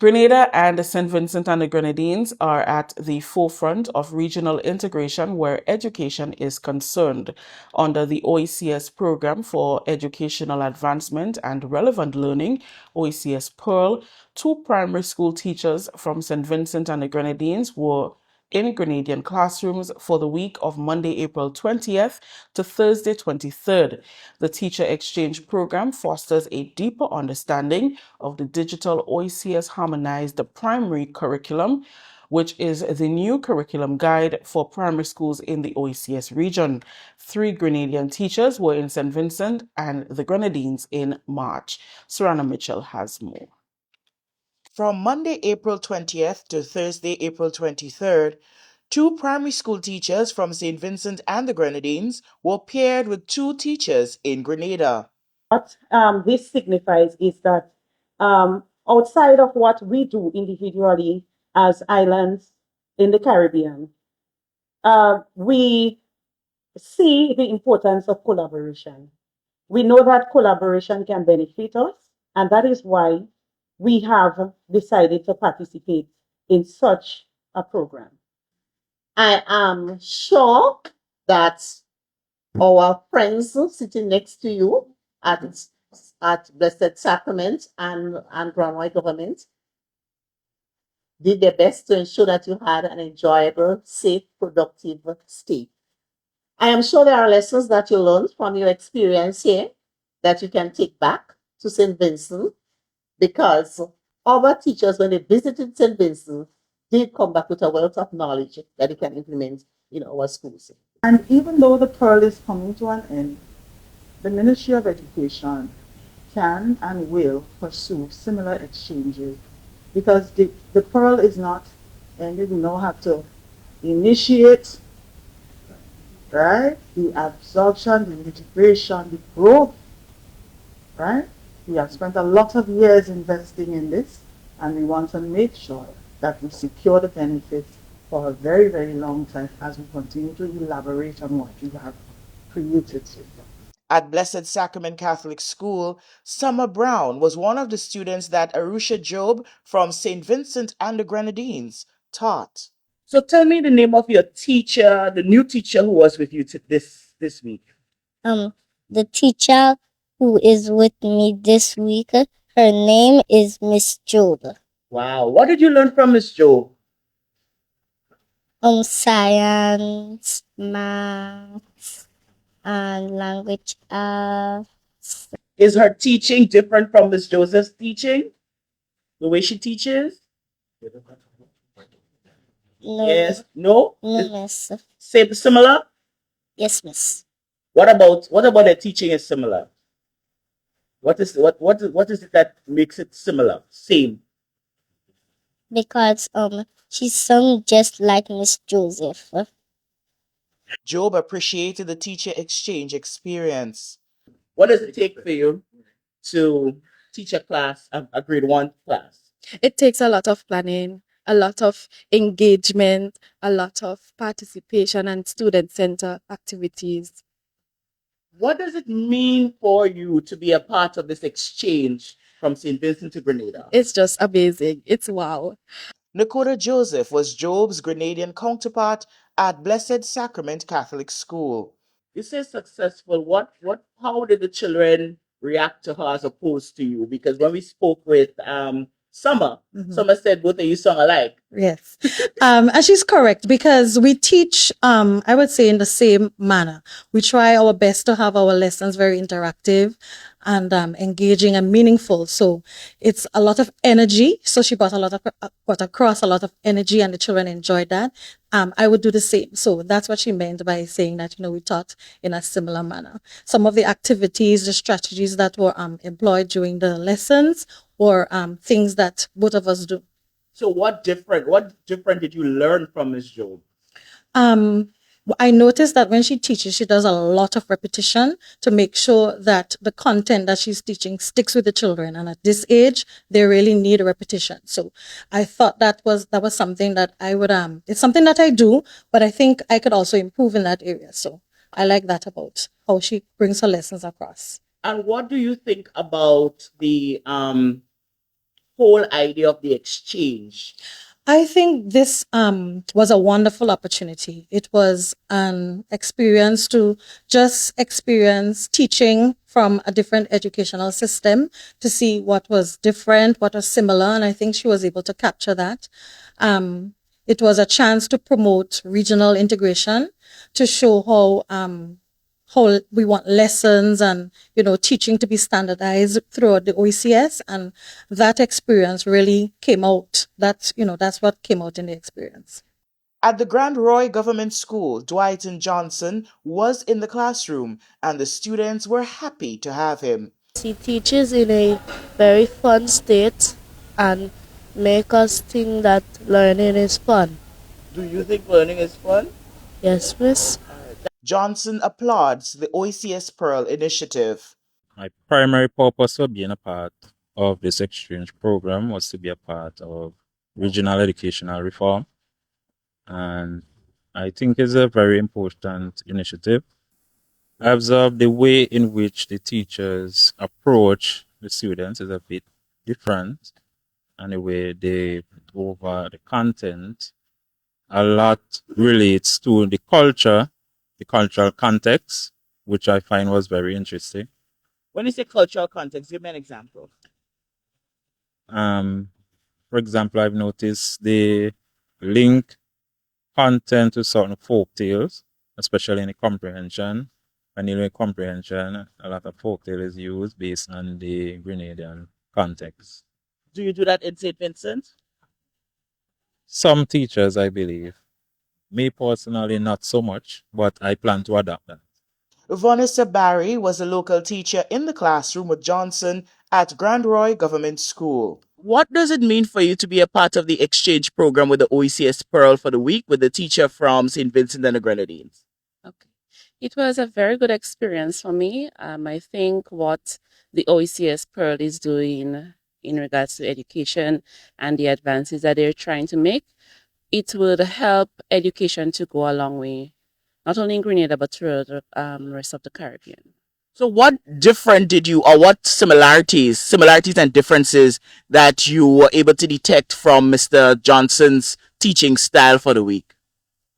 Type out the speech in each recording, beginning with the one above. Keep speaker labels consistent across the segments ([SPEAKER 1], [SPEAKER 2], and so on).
[SPEAKER 1] Grenada and St. Vincent and the Grenadines are at the forefront of regional integration where education is concerned. Under the OECS Programme for Educational Advancement and Relevant Learning, OECS PEARL, 2 primary school teachers from St. Vincent and the Grenadines were in Grenadian classrooms for the week of Monday, April 20th to Thursday, 23rd. The teacher exchange program fosters a deeper understanding of the digital OECS Harmonized primary curriculum, which is the new curriculum guide for primary schools in the OECS region. 3 Grenadian teachers were in St. Vincent and the Grenadines in March. Sorana Mitchell has more.
[SPEAKER 2] From Monday, April 20th to Thursday, April 23rd, 2 primary school teachers from St. Vincent and the Grenadines were paired with 2 teachers in Grenada.
[SPEAKER 3] What this signifies is that outside of what we do individually as islands in the Caribbean, we see the importance of collaboration. We know that collaboration can benefit us, and that is why we have decided to participate in such a program.
[SPEAKER 4] I am sure that our friends sitting next to you at Blessed Sacrament and Granway Government did their best to ensure that you had an enjoyable, safe, productive stay. I am sure there are lessons that you learned from your experience here that you can take back to St. Vincent, because our teachers, when they visited St. Vincent, did come back with a wealth of knowledge that they can implement in our schools.
[SPEAKER 5] And even though the PEARL is coming to an end, the Ministry of Education can and will pursue similar exchanges, because the PEARL is not ended. We now have to initiate, right, the absorption, the integration, the growth, right? We have spent a lot of years investing in this, and we want to make sure that we secure the benefits for a very, very long time as we continue to elaborate on what we have created so far.
[SPEAKER 2] At Blessed Sacrament Catholic School, Summer Brown was one of the students that Arusha Job from St. Vincent and the Grenadines taught.
[SPEAKER 1] So tell me the name of your teacher, the new teacher who was with you this week.
[SPEAKER 6] The teacher who is with me this week, her name is Miss Job.
[SPEAKER 1] Wow. What did you learn from Miss Job?
[SPEAKER 6] Science, maths, and language arts.
[SPEAKER 1] Is her teaching different from Miss Joseph's teaching? The way she teaches?
[SPEAKER 6] No.
[SPEAKER 1] Yes. No?
[SPEAKER 6] No, miss.
[SPEAKER 1] Similar?
[SPEAKER 6] Yes, miss.
[SPEAKER 1] What about the teaching is similar? What is it that makes it similar? Same.
[SPEAKER 6] Because she sung just like Miss Joseph.
[SPEAKER 2] Job appreciated the teacher exchange experience.
[SPEAKER 1] What does it take for you to teach a class, a grade 1 class?
[SPEAKER 7] It takes a lot of planning, a lot of engagement, a lot of participation and student center activities.
[SPEAKER 1] What does it mean for you to be a part of this exchange from St. Vincent to Grenada?
[SPEAKER 7] It's just amazing. It's wow.
[SPEAKER 2] Nakota Joseph was Job's Grenadian counterpart at Blessed Sacrament Catholic School.
[SPEAKER 1] You say successful. How did the children react to her as opposed to you? Because when we spoke with Summer, Summer said both of you sung alike.
[SPEAKER 8] Yes. And she's correct, because we teach, I would say, in the same manner. We try our best to have our lessons very interactive and engaging and meaningful. So it's a lot of energy. So she brought across a lot of energy, and the children enjoyed that. I would do the same. So that's what she meant by saying that, we taught in a similar manner. Some of the activities, the strategies that were employed during the lessons were things that both of us do.
[SPEAKER 1] So what different did you learn from Ms. Job?
[SPEAKER 8] I noticed that when she teaches, she does a lot of repetition to make sure that the content that she's teaching sticks with the children. And at this age, they really need a repetition. So I thought that was something that I would, it's something that I do, but I think I could also improve in that area. So I like that about how she brings her lessons across.
[SPEAKER 1] And what do you think about the
[SPEAKER 2] whole idea of the exchange?
[SPEAKER 8] I think this was a wonderful opportunity. It was an experience to just experience teaching from a different educational system to see what was different, what was similar, and I think she was able to capture that. It was a chance to promote regional integration, to show how we want lessons and teaching to be standardized throughout the OECS, and that experience really came out. That's what came out in the experience.
[SPEAKER 2] At the Grand Roy Government School, Dwight and Johnson was in the classroom and the students were happy to have him.
[SPEAKER 9] He teaches in a very fun state and make us think that learning is fun.
[SPEAKER 2] Do you think learning is fun?
[SPEAKER 9] Yes, miss.
[SPEAKER 2] Johnson applauds the OECS PEARL initiative.
[SPEAKER 10] My primary purpose for being a part of this exchange program was to be a part of regional educational reform. And I think it's a very important initiative. I observed the way in which the teachers approach the students is a bit different, and the way they go over the content a lot relates to the culture, the cultural context, which I find was very interesting.
[SPEAKER 2] When you say cultural context, give me an example.
[SPEAKER 10] For example, I've noticed they link content to certain folk tales, especially in the comprehension. When you look at comprehension, a lot of folk tale is used based on the Grenadian context.
[SPEAKER 2] Do you do that in St. Vincent?
[SPEAKER 10] Some teachers, I believe. Me personally, not so much, but I plan to adapt that.
[SPEAKER 2] Vanessa Barry was a local teacher in the classroom with Johnson at Grand Roy Government School. What does it mean for you to be a part of the exchange program with the OECS PEARL for the week with the teacher from St. Vincent and the Grenadines?
[SPEAKER 11] Okay. It was a very good experience for me. I think what the OECS PEARL is doing in regards to education and the advances that they're trying to make, it would help education to go a long way, not only in Grenada, but throughout the rest of the Caribbean.
[SPEAKER 2] So what what similarities and differences that you were able to detect from Mr. Johnson's teaching style for the week?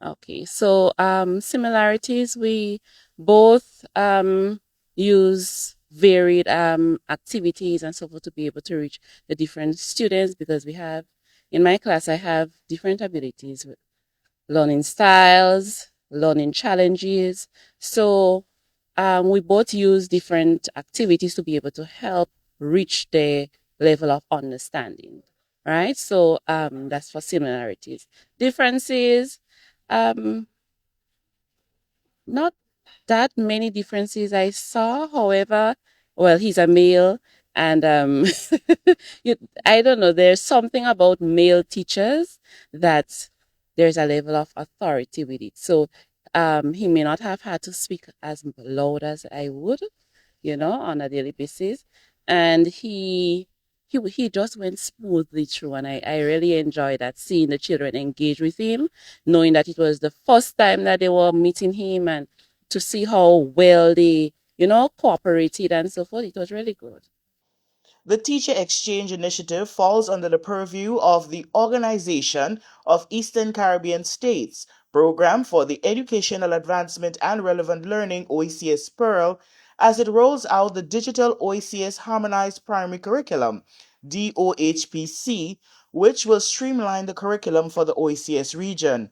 [SPEAKER 11] Okay, so similarities, we both use varied activities and so forth to be able to reach the different students, because in my class, I have different abilities with learning styles, learning challenges. So we both use different activities to be able to help reach the level of understanding, right? So that's for similarities. Differences, not that many differences I saw. However, well, he's a male, and I don't know, there's something about male teachers that there's a level of authority with it. So he may not have had to speak as loud as I would, on a daily basis. And he just went smoothly through, and I really enjoyed that, seeing the children engage with him, knowing that it was the first time that they were meeting him, and to see how well they, cooperated and so forth. It was really good.
[SPEAKER 2] The Teacher Exchange Initiative falls under the purview of the Organization of Eastern Caribbean States Program for the Educational Advancement and Relevant Learning, OECS PEARL, as it rolls out the digital OECS Harmonized Primary Curriculum, D-OHPC, which will streamline the curriculum for the OECS region.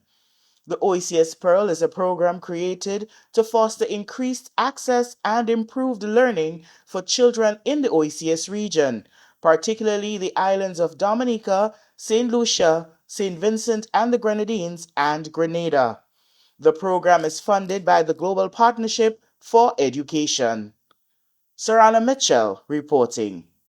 [SPEAKER 2] The OECS PEARL is a program created to foster increased access and improved learning for children in the OECS region, particularly the islands of Dominica, St. Lucia, St. Vincent and the Grenadines, and Grenada. The program is funded by the Global Partnership for Education. Sorana Mitchell reporting.